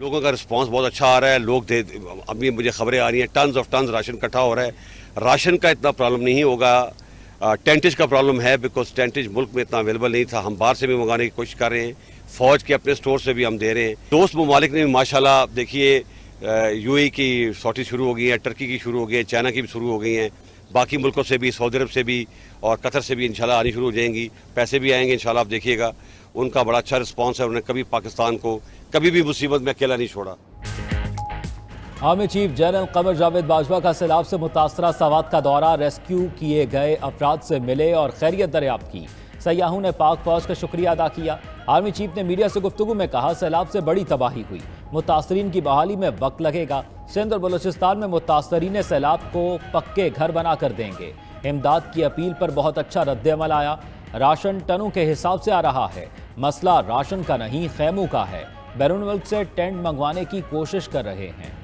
लोगों का रिस्पांस बहुत अच्छा आ रहा है। लोग अभी मुझे खबरें आ रही हैं टन्स ऑफ टन्स राशन इकट्ठा हो रहा है। राशन का इतना प्रॉब्लम नहीं होगा। टेंटेज का प्रॉब्लम है बिकॉज टेंटेज मुल्क में इतना अवेलेबल नहीं था। हम बाहर से भी मंगाने की कोशिश कर रहे हैं, फौज के अपने स्टोर से भी हम दे रहे हैं। दोस्त ममालिक ने भी माशाल्लाह देखिए यूएई की सॉटी शुरू हो गई है, टर्की की शुरू हो गई है, चाइना की भी शुरू हो गई हैं, बाकी मुल्कों से भी, सऊदी अरब से भी और कतर से भी इंशाल्लाह आनी शुरू हो जाएंगी। पैसे भी आएंगे इंशाल्लाह। आप देखिएगा उनका बड़ा अच्छा रिस्पॉन्स है। उन्होंने कभी पाकिस्तान को कभी भी मुसीबत में अकेला नहीं छोड़ा। Army chief general Qamar Javed Bajwa का सैलाब से मुतासरा सवात का दौरा, रेस्क्यू किए गए अफराद से मिले और खैरियत दरियाफ्त की। सयाहों ने पाक फौज का शुक्रिया अदा किया। आर्मी चीफ ने मीडिया से गुफ्तगू में कहा, सैलाब से बड़ी तबाही हुई, मुतासरीन की बहाली में वक्त लगेगा। सिंध और बलूचिस्तान में मुतासरीन सैलाब को पक्के घर बना कर देंगे। इमदाद की अपील पर बहुत अच्छा रद्द-ए-अमल आया। राशन टनों के हिसाब से आ रहा है, मसला राशन का नहीं खैमों का है। बैरून मुल्क से टेंट मंगवाने की कोशिश कर रहे हैं।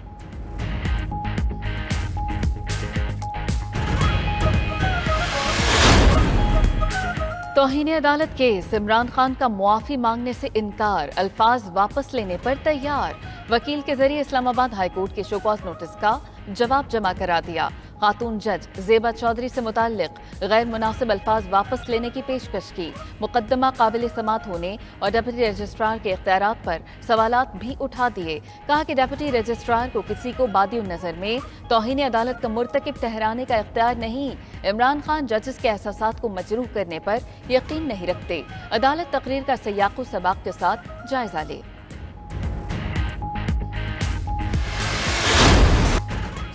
तौहीन अदालत केस, इमरान खान का मुआफी मांगने से इनकार, अल्फाज वापस लेने पर तैयार। वकील के जरिए इस्लामाबाद हाईकोर्ट के शोकॉज नोटिस का जवाब जमा करा दिया। खातून जज जेबा चौधरी से मुताल्लिक गैर मुनासिब अल्फाज वापस लेने की पेशकश की। मुकदमा काबिल समात होने और डिप्टी रजिस्ट्रार के इख्तियारात पर सवालात भी उठा दिए। कहा कि डिप्टी रजिस्ट्रार को किसी को बादी नजर में तौहीन अदालत का मुर्तकिब ठहराने का इख्तियार नहीं। इमरान खान जजेस के एहसासात को मजरूह करने पर यकीन नहीं रखते। अदालत तकरीर का सयाक़ो सबाक़ के साथ जायजा ले।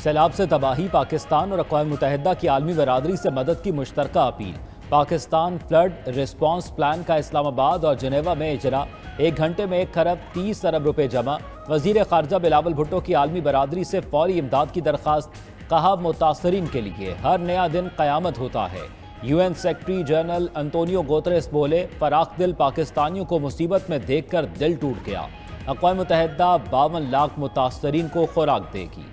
सैलाब से तबाही, पाकिस्तान और अक़वाम मुत्तहिदा की आलमी बरादरी से मदद की मुश्तरका अपील। पाकिस्तान फ्लड रिस्पॉन्स प्लान का इस्लामाबाद और जनेवा में इजरा। 1 घंटे में 1 खरब 30 अरब रुपए जमा। वज़ीर ख़ारजा बिलावल भुट्टो की आलमी बरादरी से फौरी इमदाद की दरख्वास्त। कहा, मुतासरीन के लिए हर नया दिन क़यामत होता है। UN secretary general Antonio Guterres बोले, फराख दिल पाकिस्तानियों को मुसीबत में देख कर दिल टूट गया। अक़वाम मुत्तहिदा 52 लाख मुतासरीन को खुराक देगी।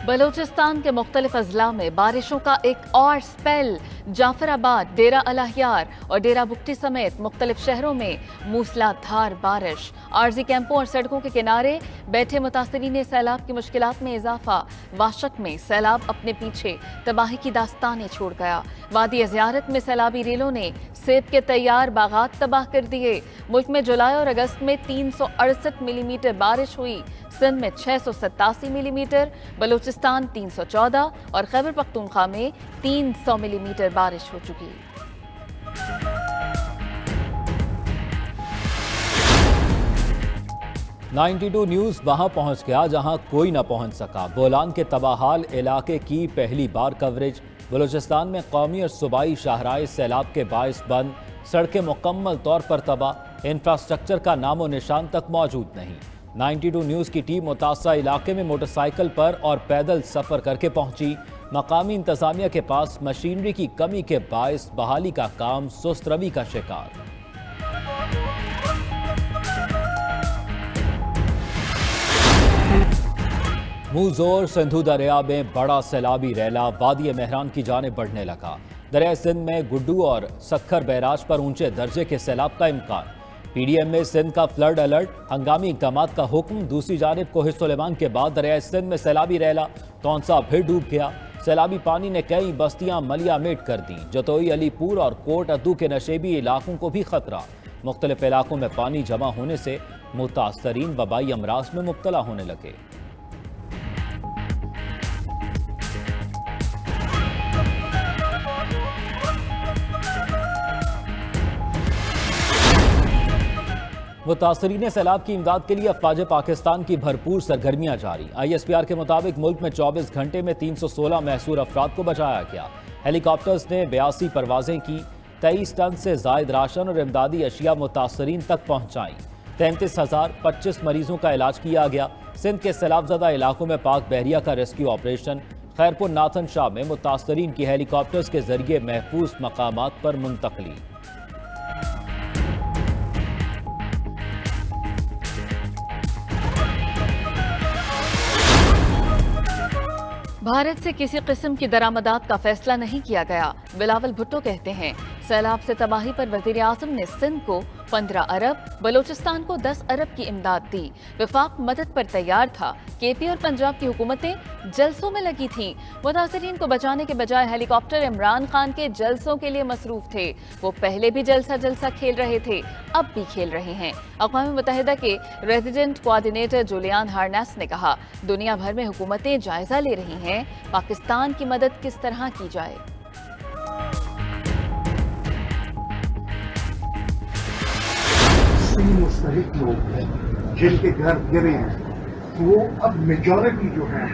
बलूचिस्तान के मुख्तलिफ अजला में बारिशों का एक और स्पेल। जाफराबाद, डेरा अलहयार और डेरा बुगटी समेत मुख्तलिफ शहरों में मूसलाधार बारिश। आरजी कैंपों और सड़कों के किनारे बैठे मुतासरीन सैलाब की मुश्किलात में इजाफा। वाशक में सैलाब अपने पीछे तबाही की दास्तानें छोड़ गया। वादी ज़ियारत में सैलाबी रेलों ने सेब के तैयार बागात तबाह कर दिए। मुल्क में जुलाई और अगस्त में 368 मिलीमीटर बारिश हुई। सिंध में 687 मिलीमीटर, बलूचिस्तान 314 और खैबर पख्तूनख्वा में 300 मिलीमीटर बारिश हो चुकी। $92 न्यूज़ वहां पहुंच गया जहां कोई न पहुंच सका। बोलान के तबाहाल इलाके की पहली बार कवरेज। बलूचिस्तान में कौमी और सूबाई शाहराए सैलाब के बायस बंद। सड़कें मुकम्मल तौर पर तबाह। इंफ्रास्ट्रक्चर का नामो निशान तक मौजूद नहीं। 92 न्यूज़ की टीम मुतासरा इलाके में मोटरसाइकिल पर और पैदल सफ़र करके पहुंची। मकामी इंतजामिया के पास मशीनरी की कमी के बायस बहाली का काम सुस्त रवि का शिकार। मुंहजोर सिंधु दरिया में बड़ा सैलाबी रैला वादी मेहरान की जाने बढ़ने लगा। दरिया सिंध में गुड्डू और सखर बैराज पर ऊंचे दर्जे के सैलाब का इम्कान। पीडीएम में सिंध का फ्लड अलर्ट, हंगामी इक़दाम का हुक्म। दूसरी जानिब कोहे सुलेमान के बाद दरिया सिंध में सैलाबी रैला, तौंसा फिर डूब गया। सैलाबी पानी ने कई बस्तियां मलिया मेट कर दी। जतोई, अलीपुर और कोट अद्दू के नशेबी इलाकों को भी खतरा। मुख्तलिफ इलाकों में पानी जमा होने से मुतासरीन वबाई अमराज में मुब्तला होने लगे। मुतासरीन सैलाब की इमदाद के लिए अफवाज पाकिस्तान की भरपूर सरगर्मियां जारी। ISPR के मुताबिक मुल्क में 24 घंटे में 316 महसूर अफराद को बचाया गया। हेलीकॉप्टर्स ने 82 परवाजें की। 23 टन से जायद राशन और इमदादी अशिया मुतासरीन तक पहुंचाई। 33,025 मरीजों का इलाज किया गया। सिंध के सैलाबजदा इलाकों में पाक बहरिया का rescue operation. Khairpur Nathan Shah में मुतासरीन की हेलीकॉप्टर्स के जरिए महफूज मकामात पर मुंतकली। भारत से किसी किस्म की दरामदात का फैसला नहीं किया गया। बिलावल भुट्टो कहते हैं सैलाब से तबाही पर वजीर आजम ने सिंध को 15 अरब, बलूचिस्तान को 10 अरब की इमदाद दी। वफाक मदद पर तैयार था। केपी और पंजाब की हुकूमतें जलसों में लगी थीं। मुतासरीन को बचाने के बजाय हेलीकॉप्टर इमरान खान के जलसों के लिए मसरूफ थे। वो पहले भी जलसा खेल रहे थे, अब भी खेल रहे हैं। अक़वाम मुत्तहिदा के रेजिडेंट कोऑर्डिनेटर जुलियान हार्नेस ने कहा, दुनिया भर में हुकूमतें जायजा ले रही हैं, पाकिस्तान की मदद किस तरह की जाए। मुस्तहिक लोग हैं जिनके घर गिरे हैं, वो अब मेजॉरिटी जो है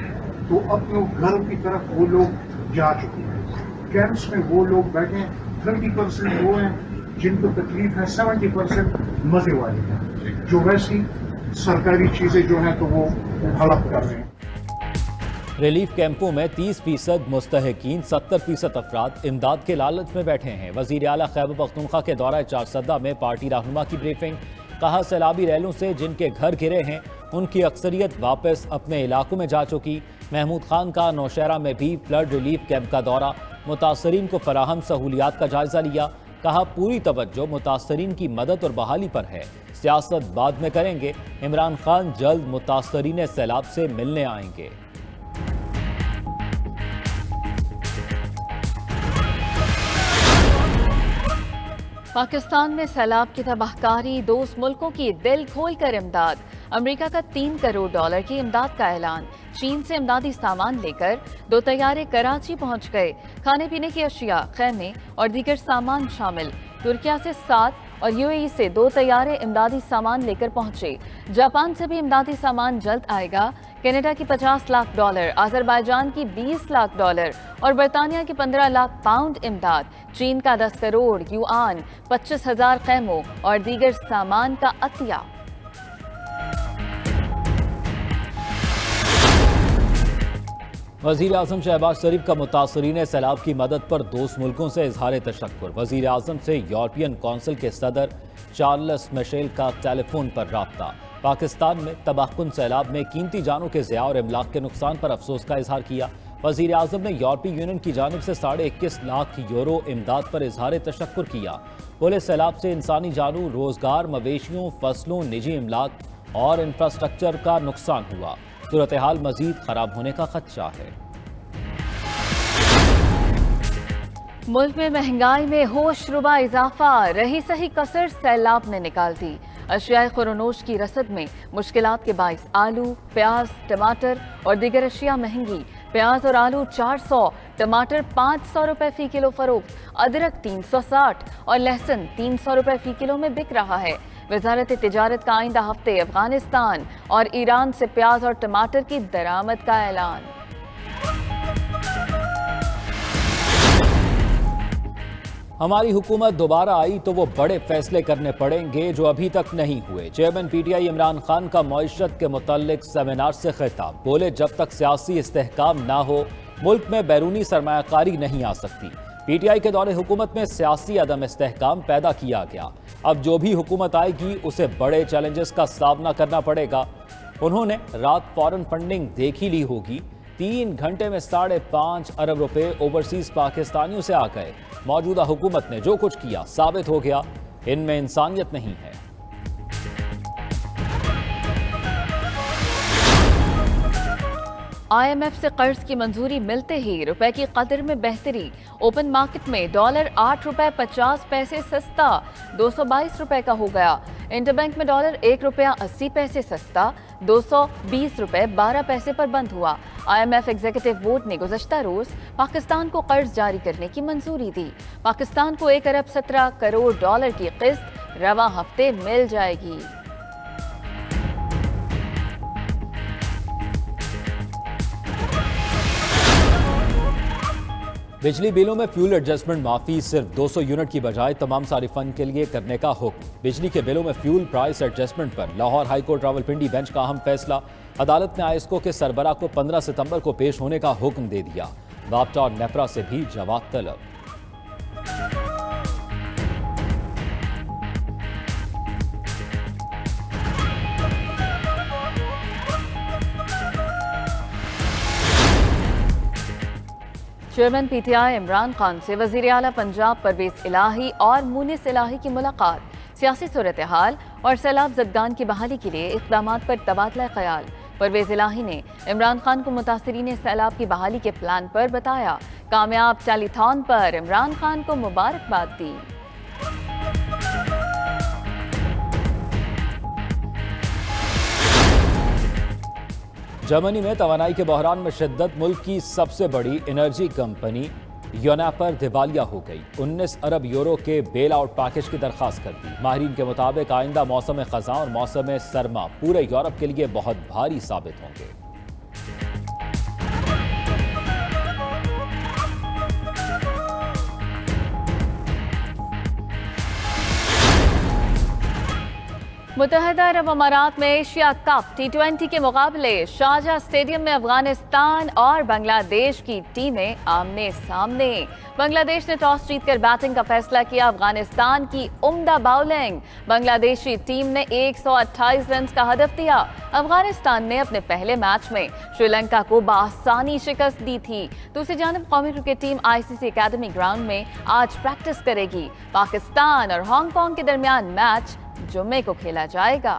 तो अपने घर की तरफ वो लोग जा चुके हैं। कैंप्स में वो लोग बैठे हैं, 30% वो हैं जिनको तकलीफ है, 70% मजे वाले हैं जो वैसी सरकारी चीजें जो हैं तो वो हड़प कर रहे हैं। रिलीफ कैंपों में 30% मुस्तहकीन, 70% अफराद इमदाद के लालच में बैठे हैं। वजीर आला खैबर पख्तूनख्वा के दौरा चारसदा में पार्टी रहनुमा की ब्रीफिंग। कहा, सैलाबी रैलों से जिनके घर गिरे हैं उनकी अक्सरियत वापस अपने इलाकों में जा चुकी। महमूद खान का नौशहरा में भी फ्लड रिलीफ कैंप का दौरा, मुतासरीन को फराहम सहूलियात का जायजा लिया। कहा, पूरी तवज्जो मुतासरीन की मदद और बहाली पर है, सियासत बाद में करेंगे। इमरान खान जल्द मुतासरीन सैलाब से मिलने आएंगे। पाकिस्तान में सैलाब की तबाहकारी, दोस्त मुल्कों की दिल खोल कर इमदाद। अमेरिका का $3 करोड़ की इमदाद का ऐलान। चीन से इमदादी सामान लेकर 2 तैयारे कराची पहुंच गए। खाने पीने की अशिया, खैमे और दीगर सामान शामिल। तुर्किया से 7 और यूएई से 2 तैयारे इमदादी सामान लेकर पहुंचे। जापान से भी इमदादी सामान जल्द आएगा। कनाडा की $50 लाख, अजरबैजान की $20 लाख और बरतानिया की 15 लाख पाउंड इमदाद। चीन का 10 करोड़ युआन, 25,000 खैमों और दीगर सामान का अतिया। वज़ीर आज़म शहबाज शरीफ का मुतासरीन सैलाब की मदद पर दोस्त मुल्कों से इजहार तशक्कुर। वज़ीर आज़म से यूरोपियन कौंसिल के सदर चार्ल्स मिशेल का टेलीफोन पर राब्ता। पाकिस्तान में तबाहकुन सैलाब में कीमती जानों के ज़िया और इमलाक के नुकसान पर अफसोस का इजहार किया। वज़ीर आज़म ने यूरोपीय यूनियन की जानिब से €21.5 लाख इमदाद पर इजहार तशक्कुर किया। बोले, सैलाब से इंसानी जानों, रोजगार, मवेशियों, फसलों, निजी इमलाक और इंफ्रास्ट्रक्चर का नुकसान हुआ। सूरत हाल मजीद खराब होने का खदशा है। मुल्क में महंगाई में होशरुबा इजाफा, रही सही कसर सैलाब ने निकाल दी। अशियाए खुरनोश की रसद में मुश्किलात के बाइस आलू, प्याज, टमाटर और दीगर अशिया महंगी। प्याज और आलू 400, टमाटर 500 रुपए फी किलो फरोख्त, अदरक 360 और लहसुन 300 रुपए फी किलो में बिक रहा है। वजारत तिजारत का आइंदा हफ्ते अफगानिस्तान और ईरान से प्याज और टमाटर की दरामद का ऐलान। हमारी हुकूमत दोबारा आई तो वो बड़े फैसले करने पड़ेंगे जो अभी तक नहीं हुए। चेयरमैन पीटीआई इमरान खान का मईशत के मुताल्लिक सेमिनार से खिताब। बोले, जब तक सियासी इस्तेहकाम ना हो मुल्क में बैरूनी सरमायाकारी नहीं आ सकती। पीटीआई के दौरे हुकूमत में सियासी अदम इस्तेहकाम पैदा किया गया। अब जो भी हुकूमत आएगी उसे बड़े चैलेंजेस का सामना करना पड़ेगा। उन्होंने रात फॉरेन फंडिंग देख ही ली होगी। 3 घंटे में 5.5 अरब रुपए ओवरसीज पाकिस्तानियों से आ गए। मौजूदा हुकूमत ने जो कुछ किया साबित हो गया इनमें इंसानियत नहीं है। IMF से कर्ज की मंजूरी मिलते ही रुपए की कदर में बेहतरी। ओपन मार्केट में डॉलर 8 रुपए 50 पैसे सस्ता 222 रुपए का हो गया। इंटरबैंक में डॉलर 1 रुपया 80 पैसे सस्ता 220 रुपए 12 पैसे पर बंद हुआ। IMF एग्जीक्यूटिव बोर्ड ने गुज़श्ता रोज पाकिस्तान को कर्ज जारी करने की मंजूरी दी। पाकिस्तान को 1 अरब 17 करोड़ की किस्त रवा हफ्ते मिल जाएगी। बिजली बिलों में फ्यूल एडजस्टमेंट माफी सिर्फ 200 यूनिट की बजाय तमाम सारिफन के लिए करने का हुक्म। बिजली के बिलों में फ्यूल प्राइस एडजस्टमेंट पर लाहौर हाईकोर्ट रावलपिंडी बेंच का अहम फैसला। अदालत ने आईएसको के सरबराह को 15 सितंबर को पेश होने का हुक्म दे दिया। बाप्टा और नेपरा से भी जवाब तलब। चेयरमैन पीटीआई इमरान खान से वजीर आला पंजाब परवेज इलाही और मुनिस इलाही की मुलाकात, सियासी सूरत हाल और सैलाब जदगान की बहाली के लिए इक़दाम पर तबादला ख्याल। परवेज इलाही ने इमरान खान को मुतासरीन सैलाब की बहाली के प्लान पर बताया। कामयाब टेलीथॉन पर इमरान खान को मुबारकबाद दी। जर्मनी में तवानाई के बहरान में शिद्दत, मुल्क की सबसे बड़ी एनर्जी कंपनी यूनेपर दिवालिया हो गई। 19 अरब यूरो के बेल आउट पैकेज की दरखास्त कर दी। माहिरीन के मुताबिक आइंदा मौसम खज़ां और मौसम सरमा पूरे यूरोप के लिए बहुत भारी साबित होंगे। मुत्तहदा अरब अमारात में एशिया कप T20 के मुकाबले शारजाह स्टेडियम में अफगानिस्तान और बांग्लादेश की टीमें आमने सामने। बांग्लादेश ने टॉस जीतकर बैटिंग का फैसला किया। अफगानिस्तान की उम्दा बॉलिंग। बांग्लादेशी टीम ने 128 रन का हदफ दिया। अफगानिस्तान ने अपने पहले मैच में श्रीलंका को बआसानी शिकस्त दी थी। दूसरी जानब कौमी cricket team ICC academy ground में आज प्रैक्टिस करेगी। पाकिस्तान और हांगकांग के दरमियान मैच जुम्मे को खेला जाएगा।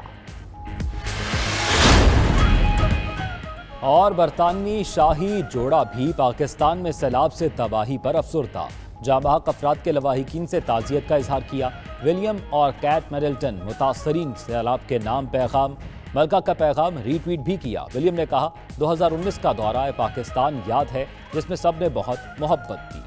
और बरतानवी शाही जोड़ा भी पाकिस्तान में सैलाब से तबाही पर अफसुर्दा। जांबाहक अफराद के लवाहिकीन से ताज़ियत का इजहार किया। विलियम और कैट मिडल्टन मुतासरीन सैलाब के नाम पैगाम मलका का पैगाम रीट्वीट भी किया। विलियम ने कहा, 2019 का दौरा पाकिस्तान याद है जिसमें सब ने बहुत मोहब्बत की।